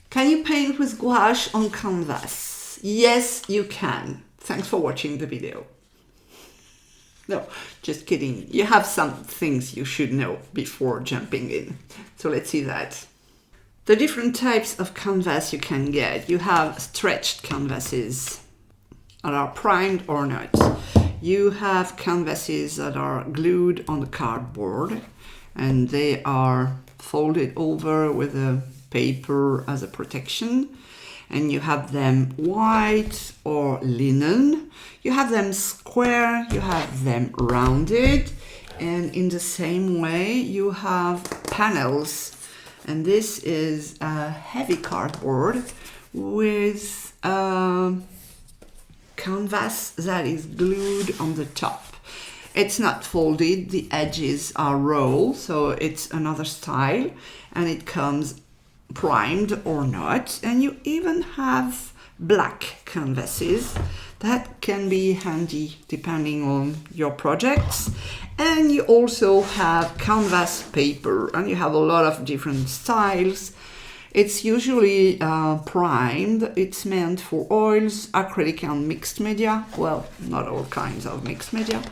Can you paint with gouache on canvas? Yes, you can. Thanks for watching the video. No, just kidding. You have some things you should know before jumping in. So let's see that. The different types of canvas you can get. You have stretched canvases that are primed or not. You have canvases that are glued on the cardboard and they are folded over with a paper as a protection. And you have them white or linen. You have them square, you have them rounded. And in the same way, you have panels. And this is a heavy cardboard with a canvas that is glued on the top. It's not folded, the edges are rolled, so it's another style. And it comes primed or not, and you even have black canvases that can be handy depending on your projects. And you also have canvas paper, and you have a lot of different styles. It's usually primed. It's meant for oils, acrylic and mixed media. Well, not all kinds of mixed media.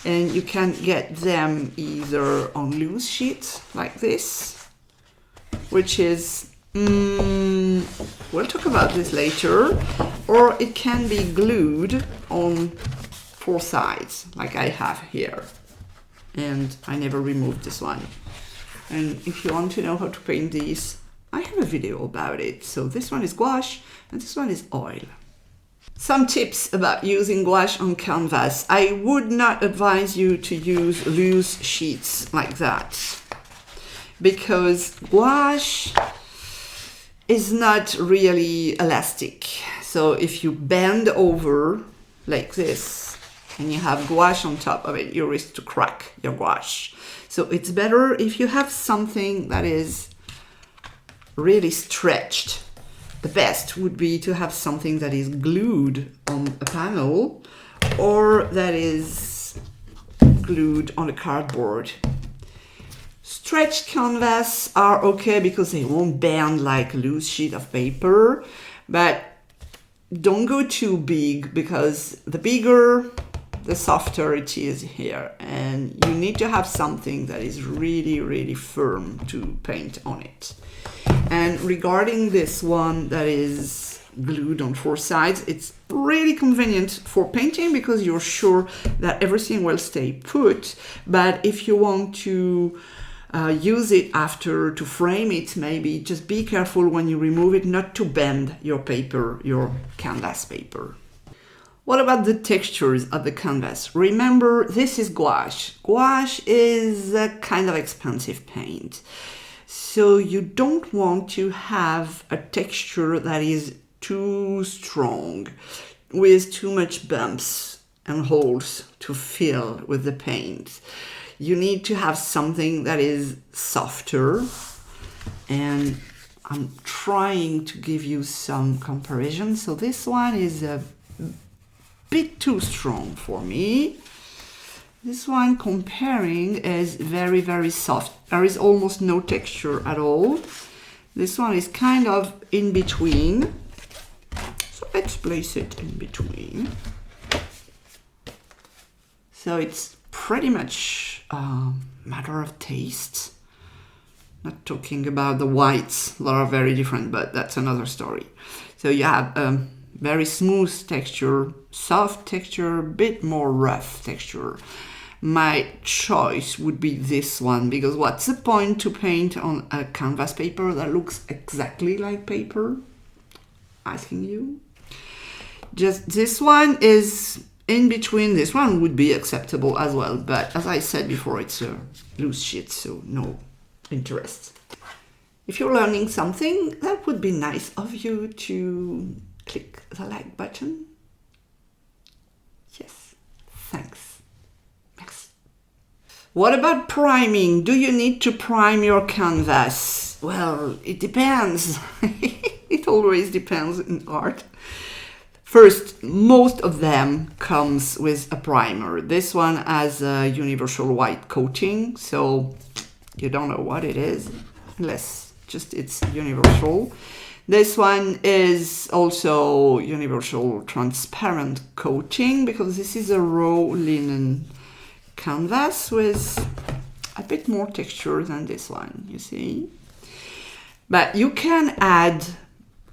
And you can get them either on loose sheets like this, which is, we'll talk about this later, or it can be glued on 4 sides, like I have here. And I never removed this one. And if you want to know how to paint these, I have a video about it. So this one is gouache and this one is oil. Some tips about using gouache on canvas. I would not advise you to use loose sheets like that, because gouache is not really elastic. So if you bend over like this and you have gouache on top of it, you risk to crack your gouache. So it's better if you have something that is really stretched. The best would be to have something that is glued on a panel or that is glued on a cardboard. Stretched canvas are okay because they won't bend like a loose sheet of paper, but don't go too big, because the bigger, the softer it is here, and you need to have something that is really, really firm to paint on it. And regarding this one that is glued on 4 sides, it's really convenient for painting because you're sure that everything will stay put. But if you want to use it after to frame it, maybe just be careful when you remove it not to bend your paper, your canvas paper. What about the textures of the canvas? Remember, this is gouache. Gouache is a kind of expensive paint. So you don't want to have a texture that is too strong, with too much bumps and holes to fill with the paint. You need to have something that is softer, and I'm trying to give you some comparison. So this one is a bit too strong for me. This one comparing is very, very soft. There is almost no texture at all. This one is kind of in between. So let's place it in between. So it's pretty much a matter of taste. Not talking about the whites that are very different, but that's another story. So you have a very smooth texture, soft texture, a bit more rough texture. My choice would be this one, because what's the point to paint on a canvas paper that looks exactly like paper? Asking you. Just this one is in between. This one would be acceptable as well, but as I said before, it's a loose sheet, so no interest. If you're learning something, that would be nice of you to click the like button. Yes, thanks. What about priming? Do you need to prime your canvas? Well, it depends. It always depends in art. First, most of them comes with a primer. This one has a universal white coating, so you don't know what it is, unless just it's universal. This one is also universal transparent coating because this is a raw linen canvas with a bit more texture than this one, you see. But you can add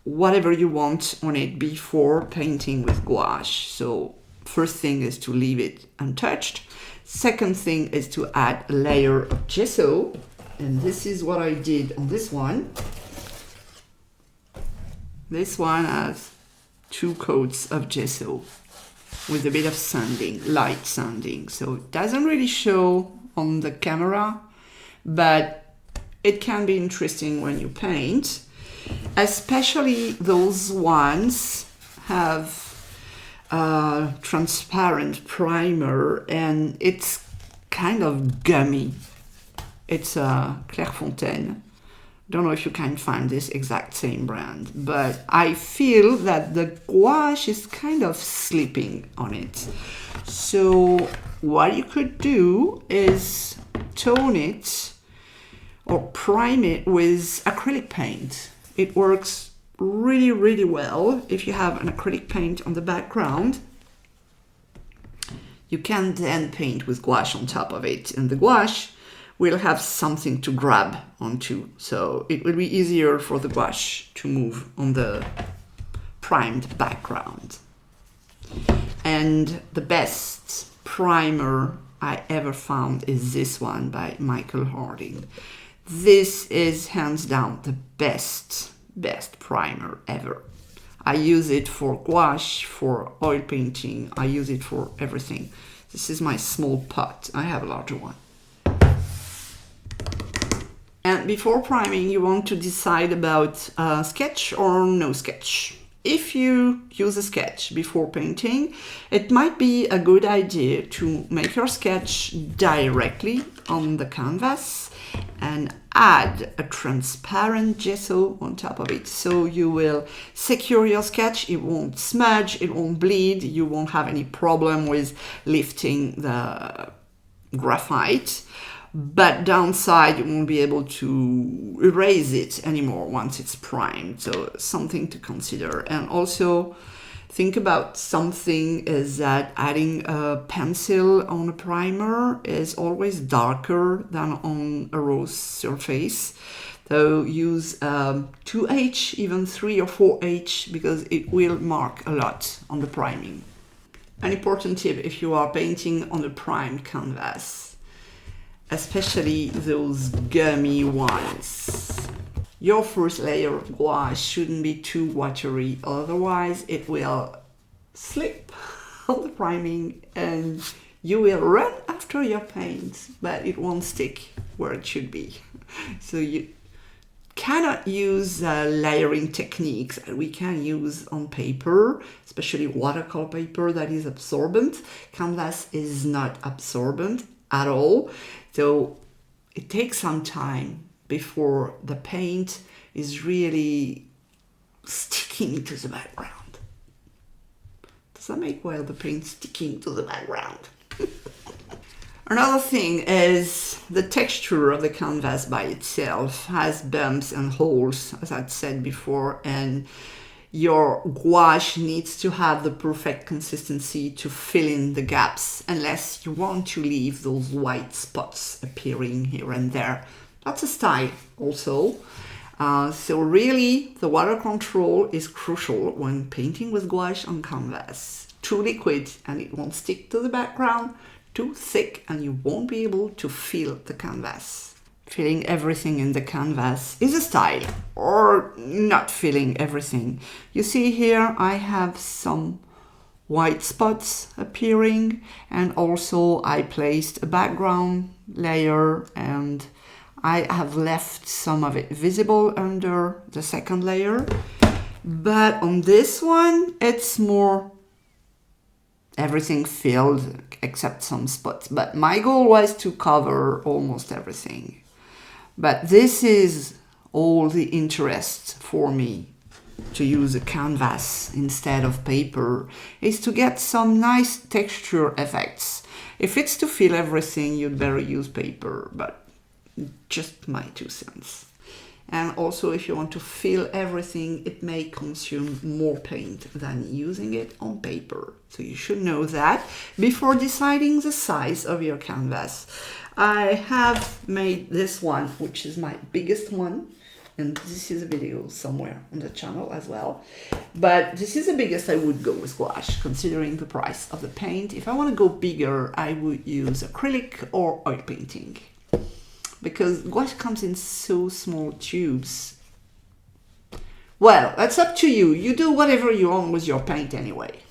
whatever you want on it before painting with gouache. So first thing is to leave it untouched. Second thing is to add a layer of gesso. And this is what I did on this one. This one has 2 coats of gesso with a bit of sanding, light sanding. So it doesn't really show on the camera, but it can be interesting when you paint, especially those ones have a transparent primer and it's kind of gummy. It's a Clairefontaine. Don't know if you can find this exact same brand, but I feel that the gouache is kind of slipping on it. So what you could do is tone it or prime it with acrylic paint. It works really, really well if you have an acrylic paint on the background. You can then paint with gouache on top of it, and the gouache will have something to grab onto. So it will be easier for the gouache to move on the primed background. And the best primer I ever found is this one by Michael Harding. This is hands down the best primer ever. I use it for gouache, for oil painting. I use it for everything. This is my small pot. I have a larger one. And before priming, you want to decide about sketch or no sketch. If you use a sketch before painting, it might be a good idea to make your sketch directly on the canvas and add a transparent gesso on top of it. So you will secure your sketch, it won't smudge, it won't bleed, you won't have any problem with lifting the graphite. But downside, you won't be able to erase it anymore once it's primed. So something to consider. And also think about something is that adding a pencil on a primer is always darker than on a raw surface. So use 2H, even 3 or 4H, because it will mark a lot on the priming. An important tip if you are painting on a primed canvas, especially those gummy ones. Your first layer of gouache shouldn't be too watery, otherwise it will slip on the priming and you will run after your paint, but it won't stick where it should be. So you cannot use layering techniques that we can use on paper, especially watercolor paper that is absorbent. Canvas is not absorbent at all. So it takes some time before the paint is really sticking to the background. Does that make well, the paint sticking to the background? Another thing is the texture of the canvas by itself has bumps and holes, as I'd said before, and your gouache needs to have the perfect consistency to fill in the gaps, unless you want to leave those white spots appearing here and there. That's a style also. So really, the water control is crucial when painting with gouache on canvas. Too liquid and it won't stick to the background. Too thick and you won't be able to feel the canvas. Filling everything in the canvas is a style, or not filling everything. You see here I have some white spots appearing, and also I placed a background layer and I have left some of it visible under the second layer. But on this one it's more everything filled except some spots. But my goal was to cover almost everything. But this is all the interest for me to use a canvas instead of paper, is to get some nice texture effects. If it's to fill everything, you'd better use paper, but just my 2 cents. And also, if you want to fill everything, it may consume more paint than using it on paper. So you should know that before deciding the size of your canvas. I have made this one, which is my biggest one. And this is a video somewhere on the channel as well. But this is the biggest I would go with gouache, considering the price of the paint. If I want to go bigger, I would use acrylic or oil painting, because gouache comes in so small tubes. Well, that's up to you. You do whatever you want with your paint anyway.